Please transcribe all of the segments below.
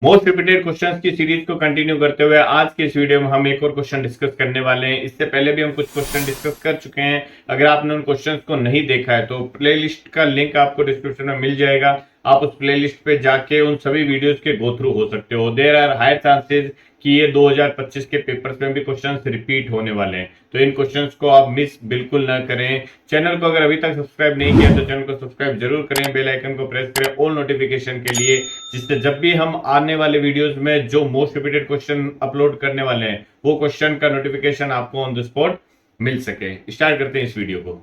Most repeated questions की series को continue करते हुए आज के इस वीडियो में हम एक और क्वेश्चन डिस्कस करने वाले हैं। इससे पहले भी हम कुछ क्वेश्चन डिस्कस कर चुके हैं। अगर आपने उन क्वेश्चंस को नहीं देखा है तो प्लेलिस्ट का लिंक आपको डिस्क्रिप्शन में मिल जाएगा। आप उस प्लेलिस्ट पे जाके उन सभी वीडियोस के गो थ्रू हो सकते हो। देयर आर हाई चांसेस कि ये 2025 के पेपर्स में भी क्वेश्चंस रिपीट होने वाले हैं, तो इन क्वेश्चंस को आप मिस बिल्कुल ना करें। चैनल को अगर अभी तक सब्सक्राइब नहीं किया तो चैनल को सब्सक्राइब जरूर करें, बेल आइकन को प्रेस करें ऑल नोटिफिकेशन के लिए, जिससे जब भी हम आने वाले वीडियोस में जो मोस्ट रिपीटेड क्वेश्चन अपलोड करने वाले हैं वो क्वेश्चन का नोटिफिकेशन आपको ऑन द स्पॉट मिल सके। स्टार्ट करते हैं इस वीडियो को।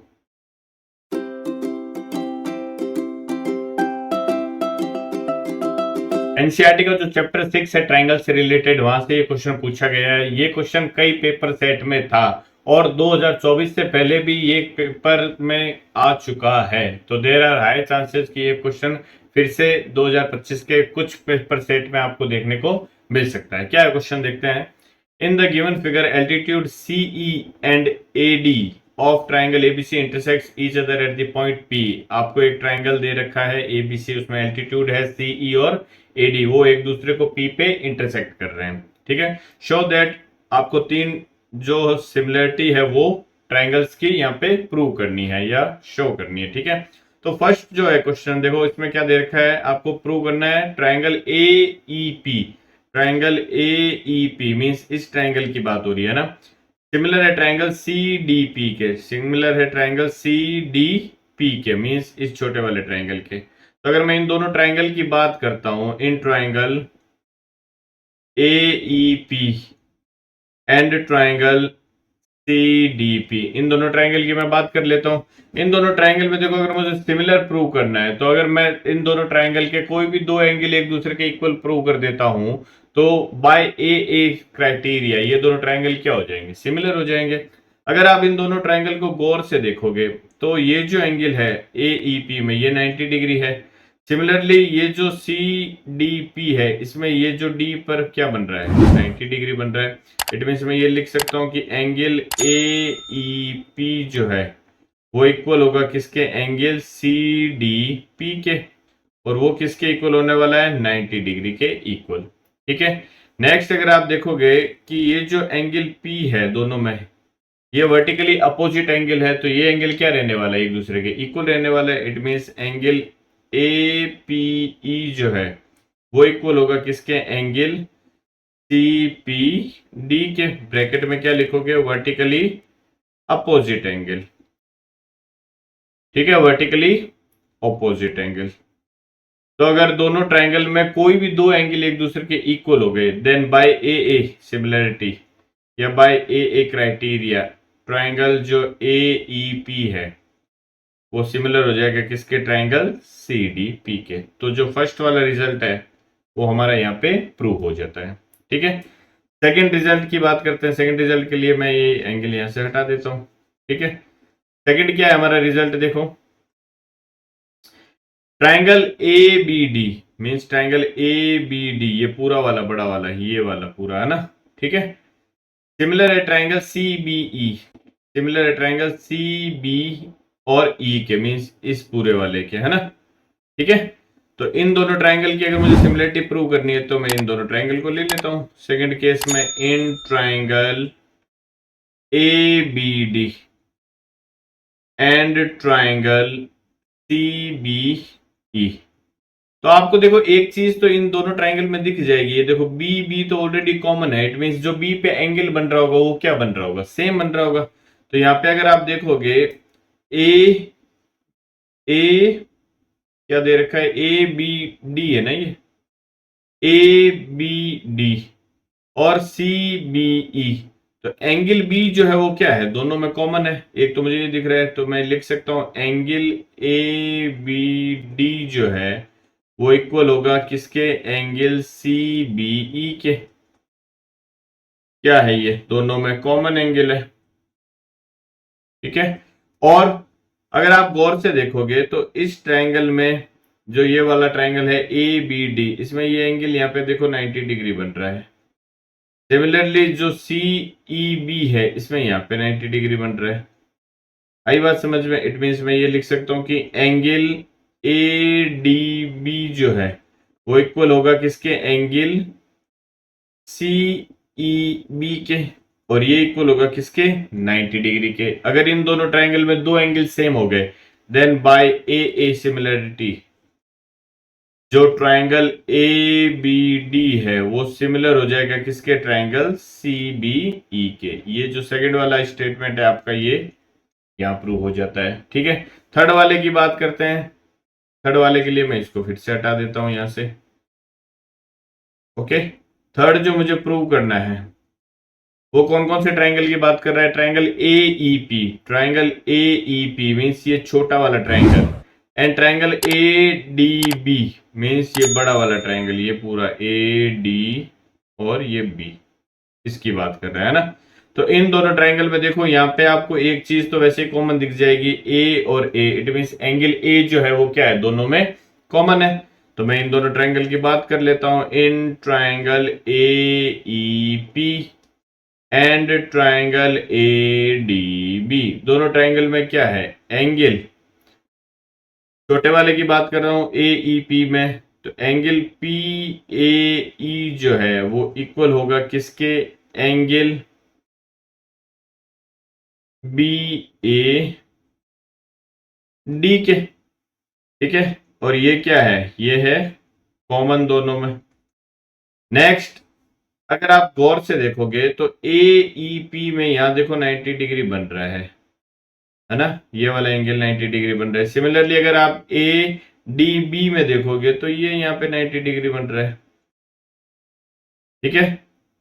एनसीईआरटी का जो चैप्टर 6 है ट्रायंगल से रिलेटेड, वहां से ये क्वेश्चन पूछा गया है। ये क्वेश्चन कई पेपर सेट में था और 2024 से पहले भी ये पेपर में आ चुका है, तो देयर आर हाई चांसेस कि ये क्वेश्चन फिर से 2025 के कुछ पेपर सेट में आपको देखने को मिल सकता है। क्या है क्वेश्चन, देखते हैं। In the given figure altitude C E and A D of triangle A B C intersects each other at the point P. आपको एक ट्राइंगल दे रखा है एबीसी, उसमें एल्टीट्यूड है सीई और एडी, वो एक दूसरे को पी पे इंटरसेक्ट कर रहे हैं। ठीक है, शो दैट, आपको तीन जो सिमिलरिटी है वो ट्राइंगल्स की यहाँ पे प्रूव करनी है या शो करनी है। ठीक है, तो फर्स्ट जो है क्वेश्चन देखो, इसमें क्या दे रखा है, आपको प्रूव करना है triangle A E P. Triangle A E P means इस ट्राइंगल की बात हो रही है ना। सिमिलर है ट्राइंगल सी डी पी के, सिमिलर है ट्राइंगल सी डी पी के मीन्स इस छोटे वाले ट्राइंगल के। तो अगर मैं इन दोनों ट्राइंगल की बात करता हूं, इन triangle A E P and triangle C D P, इन दोनों ट्राइंगल की मैं बात कर लेता हूं। इन दोनों ट्राइंगल में देखो, अगर मुझे सिमिलर प्रूव करना है तो अगर मैं इन दोनों ट्राइंगल के कोई भी दो एंगल एक दूसरे के इक्वल प्रूव कर देता हूं तो बाय ए क्राइटेरिया ये दोनों ट्राइंगल क्या हो जाएंगे, सिमिलर हो जाएंगे। अगर आप इन दोनों ट्राइंगल को गौर से देखोगे तो ये जो एंगल है ए ई पी में ये 90 डिग्री है। सिमिलरली ये जो सी डी पी है इसमें ये जो डी पर क्या बन रहा है, 90 डिग्री बन रहा है। इट मीन्स मैं ये लिख सकता हूं कि एंगल ए ई पी जो है वो इक्वल होगा किसके, एंगल सी डी पी के, और वो किसके इक्वल होने वाला है, 90 डिग्री के इक्वल। ठीक है, नेक्स्ट अगर आप देखोगे कि ये जो एंगल पी है दोनों में ये वर्टिकली अपोजिट एंगल है, तो ये एंगल क्या रहने वाला है, एक दूसरे के इक्वल रहने वाला है। It means angle A P E जो है वो इक्वल होगा किसके, एंगल सी पी डी के। ब्रैकेट में क्या लिखोगे, वर्टिकली अपोजिट एंगल। ठीक है, वर्टिकली अपोजिट एंगल। तो अगर दोनों ट्राइंगल में कोई भी दो एंगल एक दूसरे के इक्वल हो गए, देन बाय ए सिमिलरिटी या बाय ए क्राइटेरिया ट्राइंगल जो ए ई पी है वो सिमिलर हो जाएगा किसके, ट्राइंगल सी डी पी के। तो जो फर्स्ट वाला रिजल्ट है वो हमारा यहाँ पे प्रूव हो जाता है। ठीक है, सेकंड रिजल्ट की बात करते हैं। सेकंड रिजल्ट के लिए मैं ये एंगल यहाँ से हटा देता हूँ। ठीक है, सेकंड क्या है हमारा रिजल्ट, देखो triangle A B D means triangle A B D, ये पूरा वाला बड़ा वाला ये वाला पूरा है ना। ठीक है, सिमिलर है triangle C B E, similar है ट्राइंगल सी बी और ई के मीन्स इस पूरे वाले के, है ना। ठीक है, तो इन दोनों ट्राइंगल की अगर मुझे सिमिलरिटी प्रूव करनी है तो मैं इन दोनों ट्राइंगल को ले लेता हूं। सेकंड केस में in triangle A B D and triangle C B E, तो आपको देखो एक चीज तो इन दोनों ट्राइंगल में दिख जाएगी। ये देखो बी बी तो ऑलरेडी कॉमन है। इट मीन्स जो बी पे एंगल बन रहा होगा वो क्या बन रहा होगा, सेम बन रहा होगा। तो यहाँ पे अगर आप देखोगे ए ए क्या दे रखा है, ए बी डी है ना, ये ए बी डी और सी बी ई, तो एंगल बी जो है वो क्या है, दोनों में कॉमन है। एक तो मुझे ये दिख रहा है तो मैं लिख सकता हूं एंगल ए बी डी जो है वो इक्वल होगा किसके, एंगल सी बी ई के। क्या है, ये दोनों में कॉमन एंगल है। ठीक है, और अगर आप गौर से देखोगे तो इस ट्रायंगल में जो ये वाला ट्रायंगल है ए बी डी, इसमें ये एंगल यहाँ पे देखो 90 डिग्री बन रहा है। सिमिलरली जो सी ई बी है इसमें यहाँ पे 90 डिग्री बन रहा है। आई बात समझ में। इट मीन्स मैं ये लिख सकता हूँ कि एंगल ए डी बी जो है वो इक्वल होगा किसके, एंगल सी ई बी के, और ये इक्वल होगा किसके, 90 डिग्री के। अगर इन दोनों ट्रायंगल में दो एंगल सेम हो गए, देन बाय ए सिमिलरिटी जो ट्रायंगल ए बी डी है वो सिमिलर हो जाएगा किसके, ट्रायंगल सी बी ई के। ये जो सेकंड वाला स्टेटमेंट है आपका, ये यहां प्रूव हो जाता है। ठीक है, थर्ड वाले की बात करते हैं। थर्ड वाले के लिए मैं इसको फिर से हटा देता हूं यहां से। ओके, थर्ड जो मुझे प्रूव करना है वो कौन कौन से ट्रायंगल की बात कर रहा है, triangle A E P. Triangle A E P means ये छोटा वाला triangle, and triangle A D B means ये बड़ा वाला ट्रायंगल, ये पूरा ए डी और ये बी, इसकी बात कर रहा है ना। तो इन दोनों ट्रायंगल में देखो, यहाँ पे आपको एक चीज तो वैसे कॉमन दिख जाएगी, ए और ए, इट मीन्स एंगल ए जो है वो क्या है, दोनों में कॉमन है। तो मैं इन दोनों ट्रायंगल की बात कर लेता हूं। In triangle A E P and triangle A D B, दोनों ट्रायंगल में क्या है, एंगल, छोटे वाले की बात कर रहा हूं ए ई पी में, तो एंगल पी ए ई जो है वो इक्वल होगा किसके, एंगल बी ए डी के। ठीक है, और ये क्या है, ये है कॉमन दोनों में। नेक्स्ट, अगर आप गौर से देखोगे तो ए ई पी में यहां देखो 90 डिग्री बन रहा है ना, ये वाला एंगल 90 डिग्री बन रहा है। सिमिलरली अगर आप ए डी बी में देखोगे तो ये यहाँ पे 90 डिग्री बन रहा है। ठीक है,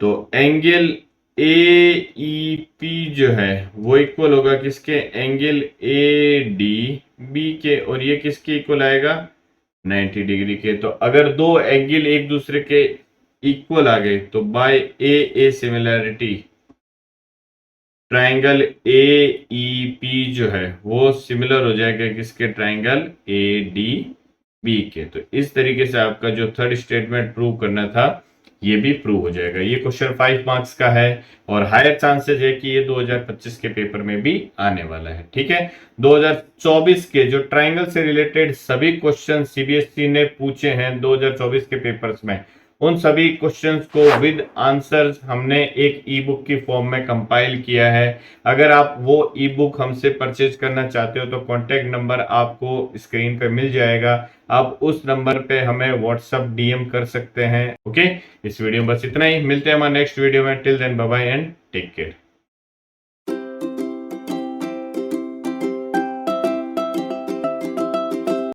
तो एंगल ए ई पी जो है वो इक्वल होगा किसके, एंगल ए डी बी के, और ये किसके इक्वल आएगा, 90 डिग्री के। तो अगर दो एंगल एक दूसरे के इक्वल आ गए तो by A similarity triangle A E P जो है वो सिमिलर हो जाएगा किसके, ट्रायंगल ए डी बी के। तो इस तरीके से आपका जो थर्ड स्टेटमेंट प्रूव करना था ये भी प्रूव हो जाएगा। ये क्वेश्चन 5 मार्क्स का है और हायर चांसेस है कि ये 2025 के पेपर में भी आने वाला है। ठीक है, 2024 के जो ट्रायंगल से रिलेटेड सभी क्वेश्चन सीबीएसई ने पूछे हैं 2024 के पेपर्स में, उन सभी क्वेश्चंस को विद आंसर्स हमने एक ई बुक की फॉर्म में कंपाइल किया है। अगर आप वो ई बुक हमसे परचेज करना चाहते हो तो कॉन्टेक्ट नंबर आपको स्क्रीन पे मिल जाएगा, आप उस नंबर पे हमें व्हाट्सएप डीएम कर सकते हैं। ओके, इस वीडियो में बस इतना ही, मिलते हैं हमारे नेक्स्ट वीडियो में। Till then bye bye and take care.